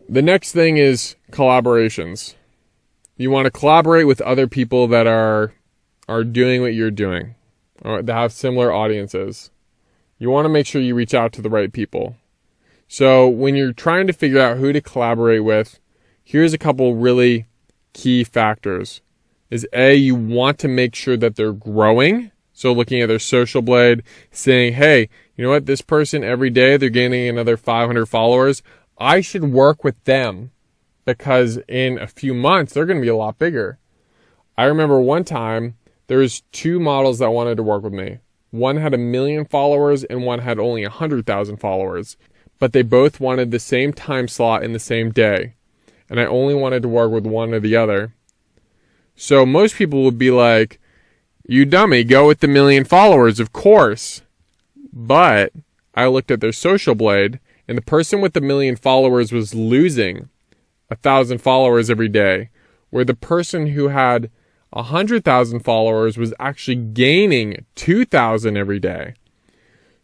The next thing is collaborations. You want to collaborate with other people that are doing what you're doing, or that have similar audiences. You want to make sure you reach out to the right people. So when you're trying to figure out who to collaborate with, here's a couple really key factors. Is A, you want to make sure that they're growing. So looking at their social blade, saying, hey, you know what, this person every day, they're gaining another 500 followers. I should work with them because in a few months, they're going to be a lot bigger. I remember one time, there was 2 models that wanted to work with me. One had 1 million followers and one had only 100,000 followers. But they both wanted the same time slot in the same day. And I only wanted to work with one or the other. So most people would be like, you dummy, go with the 1 million followers, of course. But I looked at their social blade, and the person with the 1 million followers was losing 1,000 followers every day, where the person who had 100,000 followers was actually gaining 2,000 every day.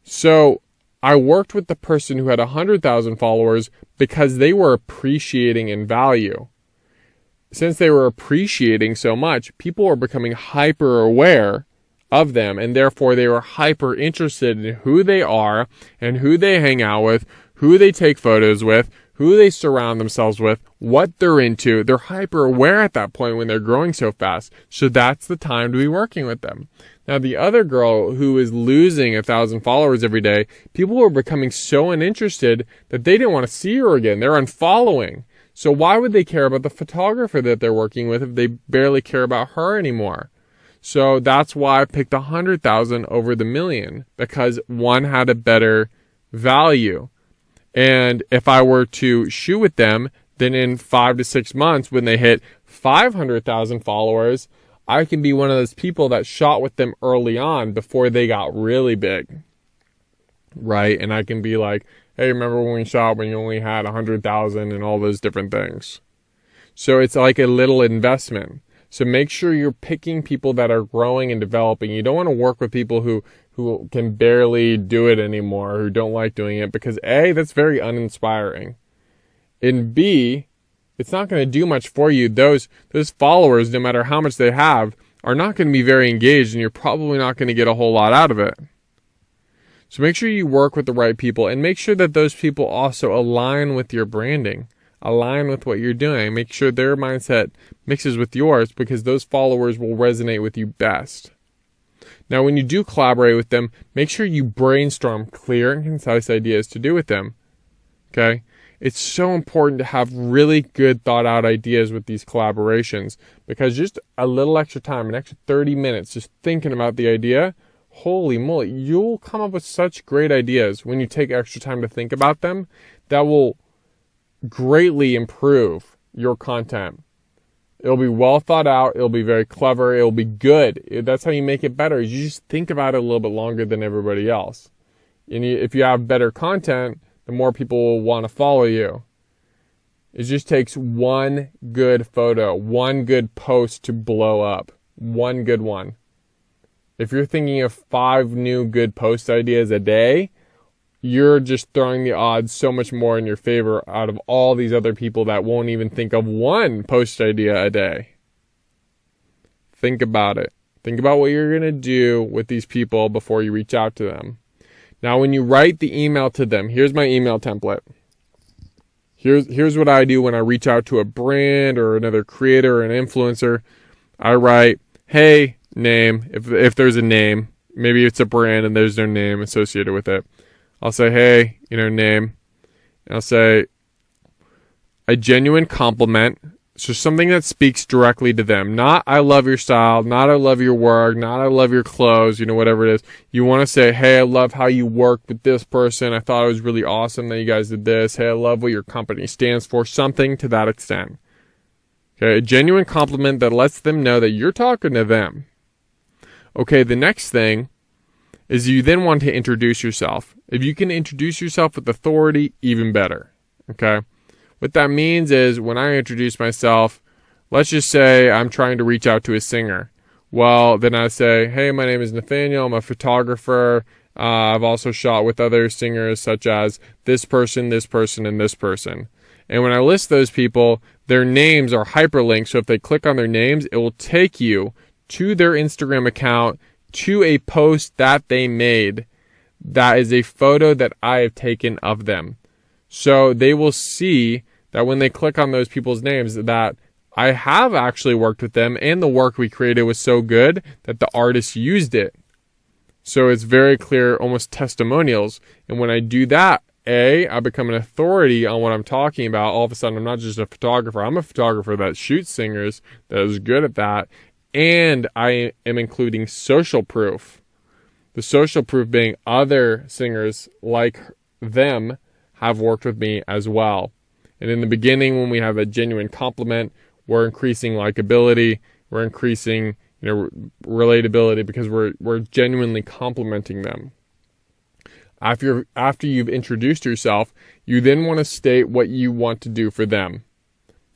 So I worked with the person who had 100,000 followers because they were appreciating in value. Since they were appreciating so much, people were becoming hyper aware of them, and therefore they were hyper interested in who they are and who they hang out with, who they take photos with, who they surround themselves with, what they're into. They're hyper aware at that point when they're growing so fast. So that's the time to be working with them. Now, the other girl who is losing 1,000 followers every day, people were becoming so uninterested that they didn't want to see her again. They're unfollowing. So why would they care about the photographer that they're working with if they barely care about her anymore? So that's why I picked 100,000 over the 1 million, because one had a better value. And if I were to shoot with them, then in 5 to 6 months, when they hit 500,000 followers, I can be one of those people that shot with them early on before they got really big. Right? And I can be like, hey, remember when we shot when you only had 100,000 and all those different things. So it's like a little investment. So make sure you're picking people that are growing and developing. You don't want to work with people who can barely do it anymore, who don't like doing it, because A, that's very uninspiring. And B, it's not going to do much for you. Those followers, no matter how much they have, are not going to be very engaged, and you're probably not going to get a whole lot out of it. So make sure you work with the right people, and make sure that those people also align with your branding, align with what you're doing. Make sure their mindset mixes with yours, because those followers will resonate with you best. Now, when you do collaborate with them, make sure you brainstorm clear and concise ideas to do with them. Okay? It's so important to have really good thought out ideas with these collaborations, because just a little extra time, an extra 30 minutes just thinking about the idea, holy moly, you'll come up with such great ideas when you take extra time to think about them that will greatly improve your content. It'll be well thought out. It'll be very clever. It'll be good. That's how you make it better. You just think about it a little bit longer than everybody else. And if you have better content, the more people will want to follow you. It just takes one good photo, one good post to blow up. One good one. If you're thinking of 5 new good post ideas a day, you're just throwing the odds so much more in your favor out of all these other people that won't even think of one post idea a day. Think about it. Think about what you're going to do with these people before you reach out to them. Now, when you write the email to them, here's my email template. Here's what I do when I reach out to a brand or another creator or an influencer. I write, hey, name, if there's a name. Maybe it's a brand and there's no name associated with it. I'll say, hey, name. And I'll say, a genuine compliment. So something that speaks directly to them. Not, I love your style. Not, I love your work. Not, I love your clothes. Whatever it is. You want to say, hey, I love how you worked with this person. I thought it was really awesome that you guys did this. Hey, I love what your company stands for. Something to that extent. Okay, a genuine compliment that lets them know that you're talking to them. Okay, the next thing is you then want to introduce yourself. If you can introduce yourself with authority, even better. Okay? What that means is when I introduce myself, let's just say I'm trying to reach out to a singer. Well, then I say, hey, my name is Nathaniel. I'm a photographer. I've also shot with other singers such as this person, and this person. And when I list those people, their names are hyperlinked. So if they click on their names, it will take you to their Instagram account, to a post that they made. That is a photo that I have taken of them. So they will see that when they click on those people's names, that I have actually worked with them, and the work we created was so good that the artist used it. So it's very clear, almost testimonials. And when I do that, I become an authority on what I'm talking about. All of a sudden, I'm not just a photographer. I'm a photographer that shoots singers, that is good at that. And I am including social proof. The social proof being other singers like them have worked with me as well. And in the beginning, when we have a genuine compliment, we're increasing likability, we're increasing, relatability, because we're genuinely complimenting them. After you've introduced yourself, you then want to state what you want to do for them.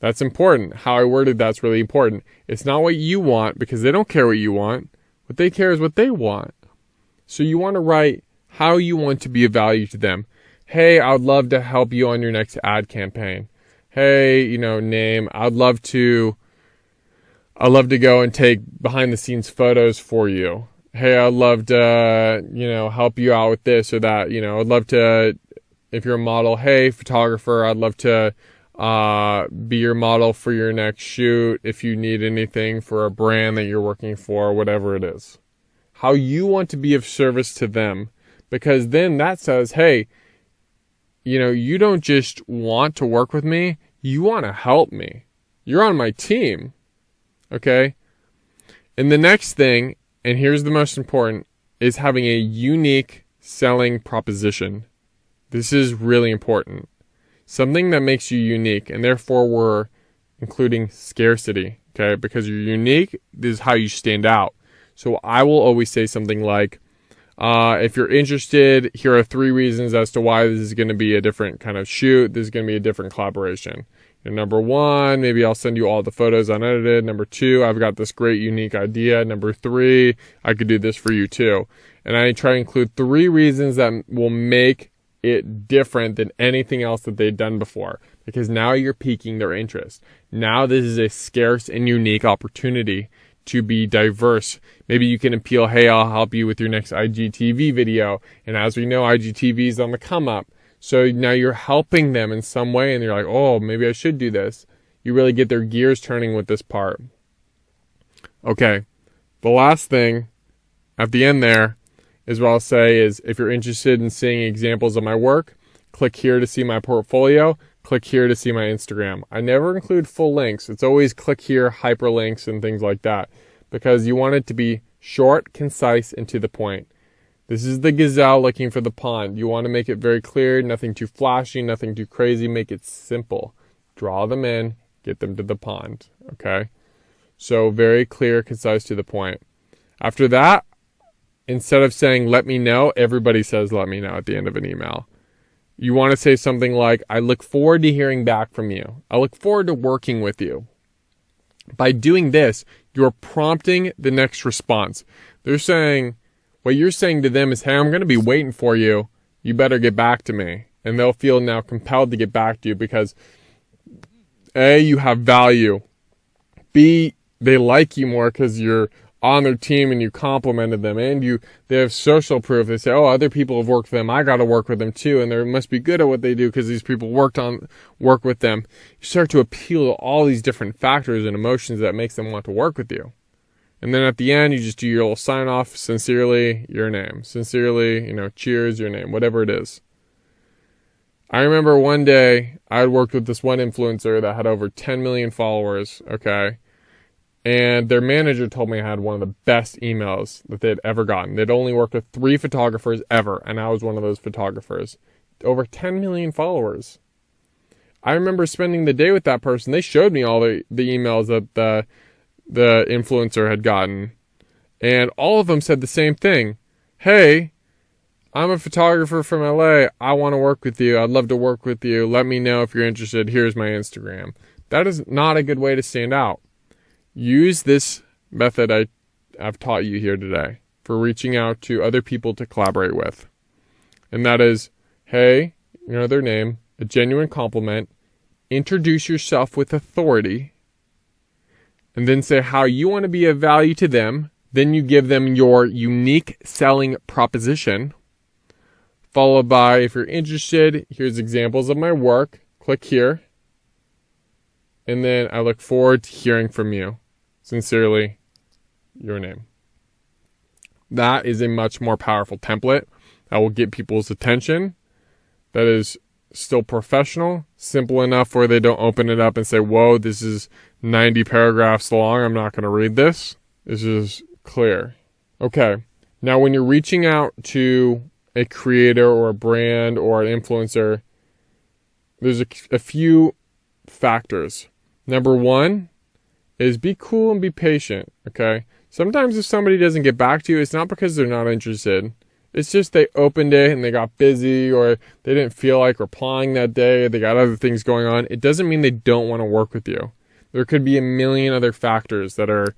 That's important. How I worded that's really important. It's not what you want, because they don't care what you want. What they care is what they want. So you want to write how you want to be of value to them. Hey, I would love to help you on your next ad campaign. Hey, name, I'd love to go and take behind the scenes photos for you. Hey, I'd love to, help you out with this or that. I'd love to, if you're a model, hey, photographer, I'd love to be your model for your next shoot. If you need anything for a brand that you're working for, whatever it is. How you want to be of service to them. Because then that says, hey, you don't just want to work with me, you want to help me. You're on my team. Okay? And the next thing, and here's the most important, is having a unique selling proposition. This is really important. Something that makes you unique, and therefore we're including scarcity, okay? Because you're unique, this is how you stand out. So I will always say something like, if you're interested, here are 3 reasons as to why this is going to be a different kind of shoot. This is going to be a different collaboration. Number 1, maybe I'll send you all the photos unedited. Number 2, I've got this great unique idea. Number 3, I could do this for you too. And I try to include 3 reasons that will make it different than anything else that they've done before. Because now you're piquing their interest. Now this is a scarce and unique opportunity to be diverse. Maybe you can appeal, hey, I'll help you with your next IGTV video. And as we know, IGTV is on the come up. So now you're helping them in some way, and you're like, oh, maybe I should do this. You really get their gears turning with this part. Okay, the last thing at the end there is what I'll say is, if you're interested in seeing examples of my work, click here to see my portfolio. Click here to see my Instagram. I never include full links. It's always click here, hyperlinks, and things like that, because you want it to be short, concise, and to the point. This is the gazelle looking for the pond. You want to make it very clear, nothing too flashy, nothing too crazy. Make it simple. Draw them in, get them to the pond. Okay? So very clear, concise, to the point. After that, instead of saying let me know, everybody says let me know at the end of an email. You want to say something like, I look forward to hearing back from you. I look forward to working with you. By doing this, you're prompting the next response. They're saying, what you're saying to them is, hey, I'm going to be waiting for you. You better get back to me. And they'll feel now compelled to get back to you because A, you have value. B, they like you more because you're on their team and you complimented them, and they have social proof. They say, oh, other people have worked with them, I got to work with them too, and they must be good at what they do because these people work with them. You start to appeal to all these different factors and emotions that makes them want to work with you. And then at the end, you just do your little sign off, sincerely, your name. Sincerely, cheers, your name, whatever it is. I remember one day I had worked with this one influencer that had over 10 million followers, okay? And their manager told me I had one of the best emails that they'd ever gotten. They'd only worked with 3 photographers ever, and I was one of those photographers. Over 10 million followers. I remember spending the day with that person. They showed me all the emails that the influencer had gotten. And all of them said the same thing. Hey, I'm a photographer from LA. I want to work with you. I'd love to work with you. Let me know if you're interested. Here's my Instagram. That is not a good way to stand out. Use this method I've taught you here today for reaching out to other people to collaborate with. And that is, hey, their name, a genuine compliment, introduce yourself with authority, and then say how you want to be of value to them. Then you give them your unique selling proposition, followed by, if you're interested, here's examples of my work. Click here. And then I look forward to hearing from you. Sincerely, your name. That is a much more powerful template that will get people's attention. That is still professional, simple enough where they don't open it up and say, whoa, this is 90 paragraphs long. I'm not going to read this. This is clear. Okay. Now, when you're reaching out to a creator or a brand or an influencer, there's a few factors. Number one is be cool and be patient, okay? Sometimes if somebody doesn't get back to you, it's not because they're not interested. It's just they opened it and they got busy, or they didn't feel like replying that day, or they got other things going on. It doesn't mean they don't want to work with you. There could be a million other factors that are,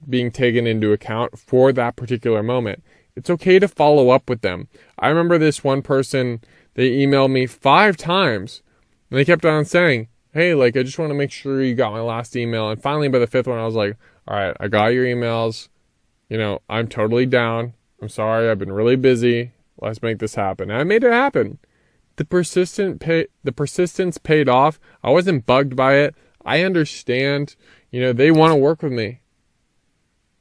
being taken into account for that particular moment. It's okay to follow up with them. I remember this one person, they emailed me 5 times, and they kept on saying, hey, I just want to make sure you got my last email. And finally, by the 5th one, I was like, all right, I got your emails. I'm totally down. I'm sorry, I've been really busy. Let's make this happen. And I made it happen. The persistence paid off. I wasn't bugged by it. I understand, they want to work with me.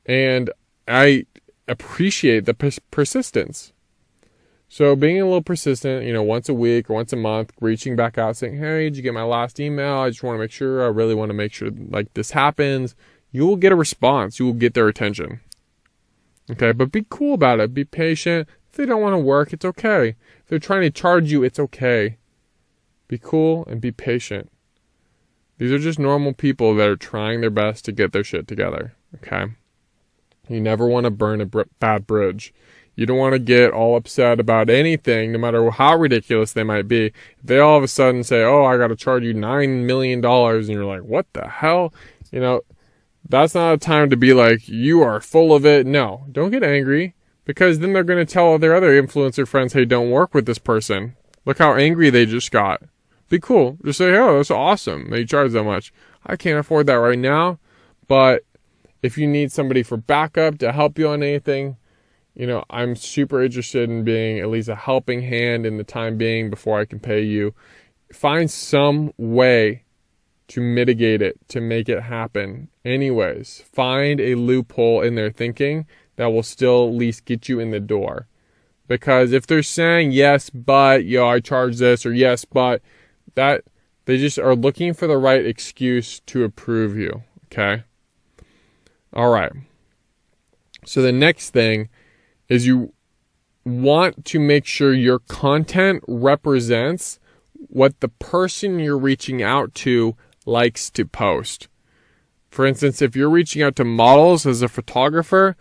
And I appreciate the persistence. So being a little persistent, once a week or once a month, reaching back out saying, hey, did you get my last email? I just want to make sure. I really want to make sure this happens. You will get a response. You will get their attention. Okay, but be cool about it. Be patient. If they don't want to work, it's okay. If they're trying to charge you, it's okay. Be cool and be patient. These are just normal people that are trying their best to get their shit together. Okay? You never want to burn a bad bridge. You don't want to get all upset about anything, no matter how ridiculous they might be. If they all of a sudden say, oh, I got to charge you $9 million, and you're like, what the hell? That's not a time to be like, you are full of it. No, don't get angry, because then they're going to tell all their other influencer friends, hey, don't work with this person. Look how angry they just got. Be cool. Just say, oh, that's awesome. They charge that much. I can't afford that right now, but if you need somebody for backup to help you on anything, I'm super interested in being at least a helping hand in the time being before I can pay you. Find some way to mitigate it, to make it happen. Anyways, find a loophole in their thinking that will still at least get you in the door. Because if they're saying, yes, but, I charge this, or yes, but, that, they just are looking for the right excuse to approve you. Okay? All right. So the next thing is you want to make sure your content represents what the person you're reaching out to likes to post. For instance, if you're reaching out to models as a photographer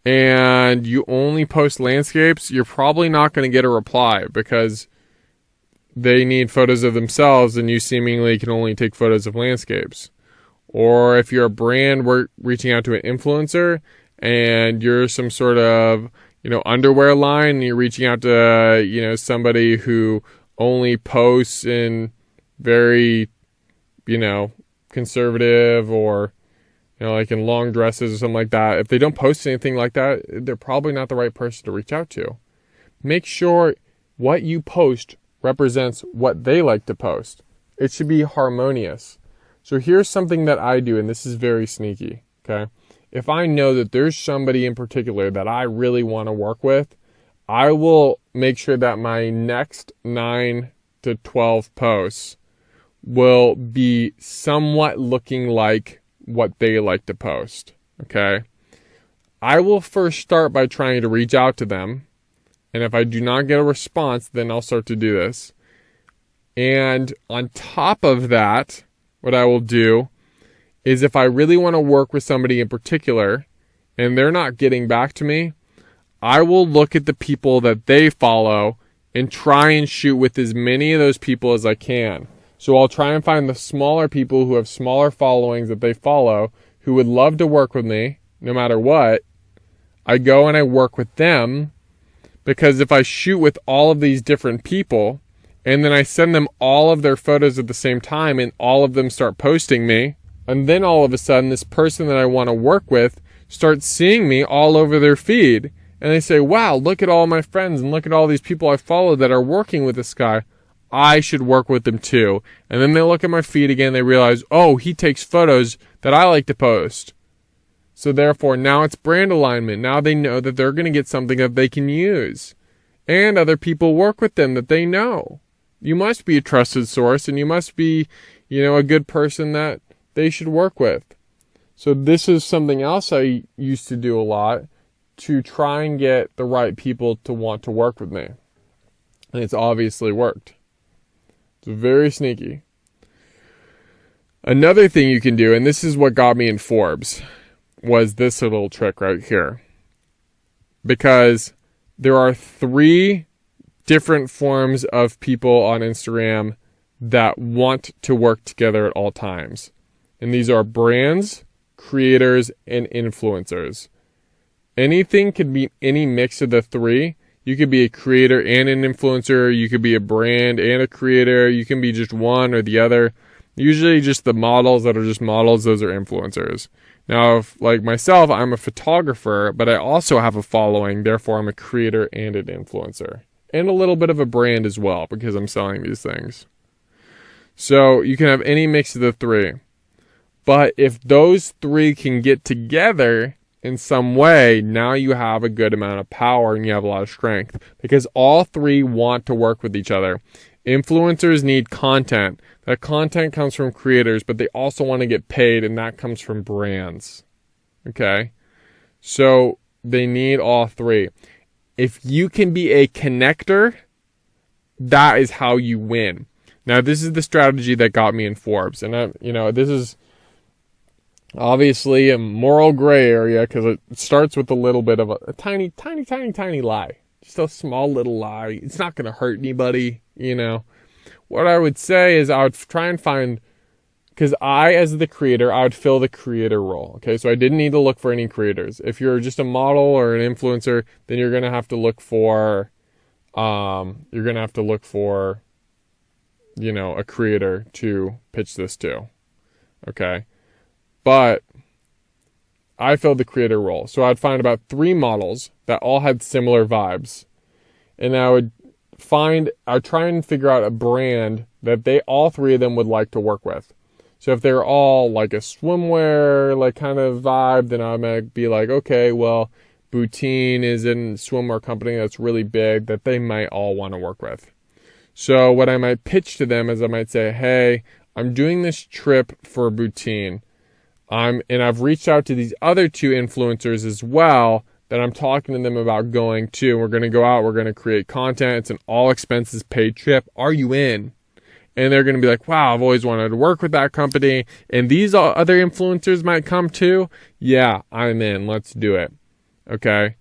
and you only post landscapes, you're probably not going to get a reply, because they need photos of themselves and you seemingly can only take photos of landscapes. Or if you're a brand, we're reaching out to an influencer and you're some sort of, underwear line, and you're reaching out to, somebody who only posts in very, conservative, or, in long dresses or something like that. If they don't post anything like that, they're probably not the right person to reach out to. Make sure what you post represents what they like to post. It should be harmonious. So here's something that I do, and this is very sneaky, okay? If I know that there's somebody in particular that I really want to work with, I will make sure that my next 9 to 12 posts will be somewhat looking like what they like to post, okay? I will first start by trying to reach out to them, and if I do not get a response, then I'll start to do this. And on top of that, what I will do is, if I really want to work with somebody in particular and they're not getting back to me, I will look at the people that they follow and try and shoot with as many of those people as I can. So I'll try and find the smaller people who have smaller followings that they follow, who would love to work with me no matter what. I go and I work with them, because if I shoot with all of these different people And then I send them all of their photos at the same time, and all of them start posting me. And then all of a sudden, this person that I want to work with starts seeing me all over their feed. And they say, wow, look at all my friends and look at all these people I follow that are working with this guy. I should work with them too. And then they look at my feed again, they realize, oh, he takes photos that I like to post. So therefore, now it's brand alignment. Now they know that they're going to get something that they can use. And other people work with them that they know. You must be a trusted source, and you must be, a good person that they should work with. So this is something else I used to do a lot to try and get the right people to want to work with me. And it's obviously worked. It's very sneaky. Another thing you can do, and this is what got me in Forbes, was this little trick right here. Because there are 3 different forms of people on Instagram that want to work together at all times. And these are brands, creators, and influencers. Anything could be any mix of the 3. You could be a creator and an influencer. You could be a brand and a creator. You can be just one or the other. Usually just the models that are just models, those are influencers. Now, if, like myself, I'm a photographer, but I also have a following. Therefore, I'm a creator and an influencer. And a little bit of a brand as well, because I'm selling these things. So you can have any mix of the 3. But if those 3 can get together in some way, now you have a good amount of power and you have a lot of strength, because all 3 want to work with each other. Influencers need content. That content comes from creators, but they also want to get paid, and that comes from brands. Okay? So they need all 3. If you can be a connector, that is how you win. Now, this is the strategy that got me in Forbes. And, this is obviously a moral gray area, because it starts with a little bit of a tiny, tiny, tiny, tiny lie. Just a small little lie. It's not going to hurt anybody, What I would say is I would try and find, because as the creator, I would fill the creator role. Okay, so I didn't need to look for any creators. If you're just a model or an influencer, then you're going to have to look for, a creator to pitch this to. Okay. But I filled the creator role. So I'd find about 3 models that all had similar vibes. And I would try and figure out a brand that all 3 of them would like to work with. So if they're all like a swimwear, kind of vibe, then I might be like, okay, well, Boutin is a swimwear company that's really big that they might all want to work with. So what I might pitch to them is I might say, hey, I'm doing this trip for Boutin. And I've reached out to these other 2 influencers as well that I'm talking to them about going to. We're going to go out. We're going to create content. It's an all expenses paid trip. Are you in? And they're going to be like, wow, I've always wanted to work with that company. And these other influencers might come too. Yeah, I'm in. Let's do it. Okay.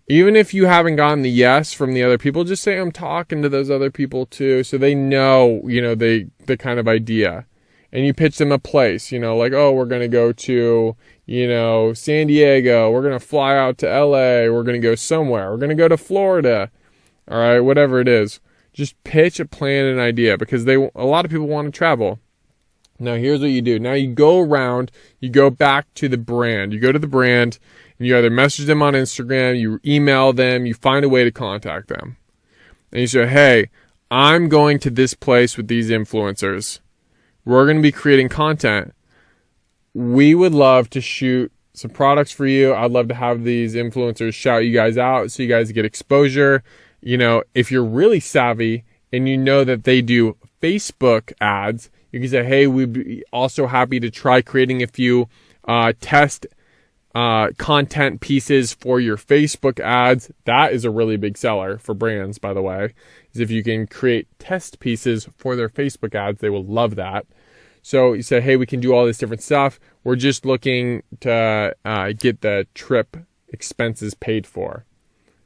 Even if you haven't gotten the yes from the other people, just say I'm talking to those other people too. So they know, the kind of idea. And you pitch them a place, oh, we're going to go to, San Diego. We're going to fly out to LA. We're going to go somewhere. We're going to go to Florida. All right, whatever it is. Just pitch a plan and idea, because a lot of people want to travel. Now, here's what you do. Now you go around, you go back to the brand. You go to the brand, and you either message them on Instagram, you email them, you find a way to contact them. And you say, hey, I'm going to this place with these influencers. We're going to be creating content. We would love to shoot some products for you. I'd love to have these influencers shout you guys out so you guys get exposure. If you're really savvy and you know that they do Facebook ads, you can say, hey, we'd be also happy to try creating a few test content pieces for your Facebook ads. That is a really big seller for brands, by the way, is if you can create test pieces for their Facebook ads, they will love that. So you say, hey, we can do all this different stuff. We're just looking to get the trip expenses paid for.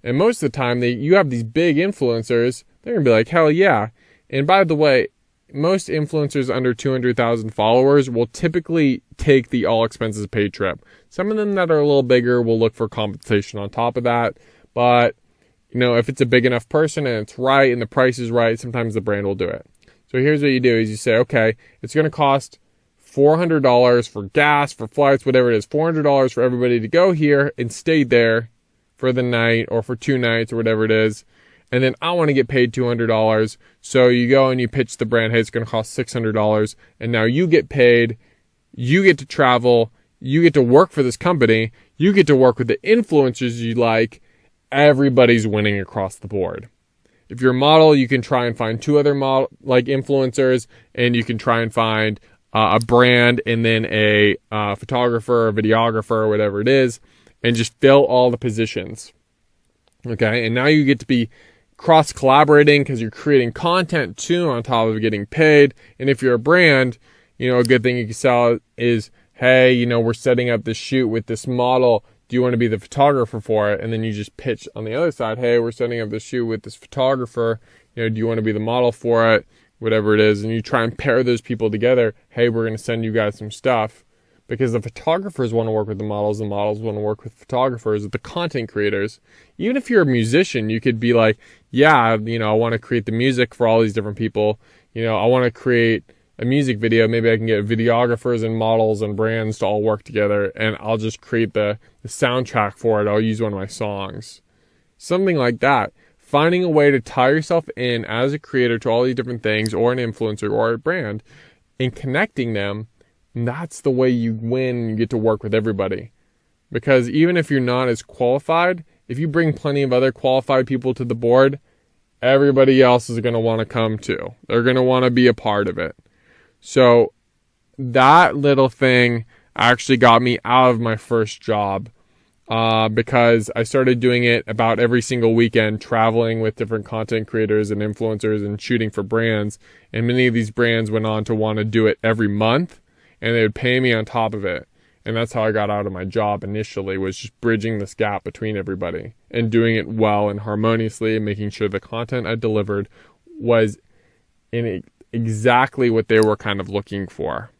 And most of the time, you have these big influencers, they're going to be like, hell yeah. And by the way, most influencers under 200,000 followers will typically take the all expenses paid trip. Some of them that are a little bigger will look for compensation on top of that. But if it's a big enough person and it's right and the price is right, sometimes the brand will do it. So here's what you do is you say, okay, it's going to cost $400 for gas, for flights, whatever it is, $400 for everybody to go here and stay there for the night or for 2 nights or whatever it is. And then I want to get paid $200. So you go and you pitch the brand, hey, it's going to cost $600. And now you get paid, you get to travel, you get to work for this company, you get to work with the influencers you like. Everybody's winning across the board. If you're a model, you can try and find 2 other influencers, and you can try and find a brand and then a photographer, a videographer, or whatever it is, and just fill all the positions. Okay, and now you get to be cross-collaborating because you're creating content too on top of getting paid. And if you're a brand, a good thing you can sell is, hey, we're setting up this shoot with this model. Do you want to be the photographer for it? And then you just pitch on the other side, hey, we're setting up this shoot with this photographer. Do you want to be the model for it? Whatever it is. And you try and pair those people together. Hey, we're going to send you guys some stuff. Because the photographers want to work with the models want to work with photographers, the content creators. Even if you're a musician, you could be like, yeah, I want to create the music for all these different people. I want to create a music video. Maybe I can get videographers and models and brands to all work together, and I'll just create the soundtrack for it. I'll use one of my songs. Something like that. Finding a way to tie yourself in as a creator to all these different things, or an influencer or a brand, and connecting them. And that's the way you win and you get to work with everybody. Because even if you're not as qualified, if you bring plenty of other qualified people to the board, everybody else is going to want to come too. They're going to want to be a part of it. So that little thing actually got me out of my first job because I started doing it about every single weekend, traveling with different content creators and influencers and shooting for brands. And many of these brands went on to want to do it every month. And they would pay me on top of it. And that's how I got out of my job initially, was just bridging this gap between everybody and doing it well and harmoniously and making sure the content I delivered was in exactly what they were kind of looking for.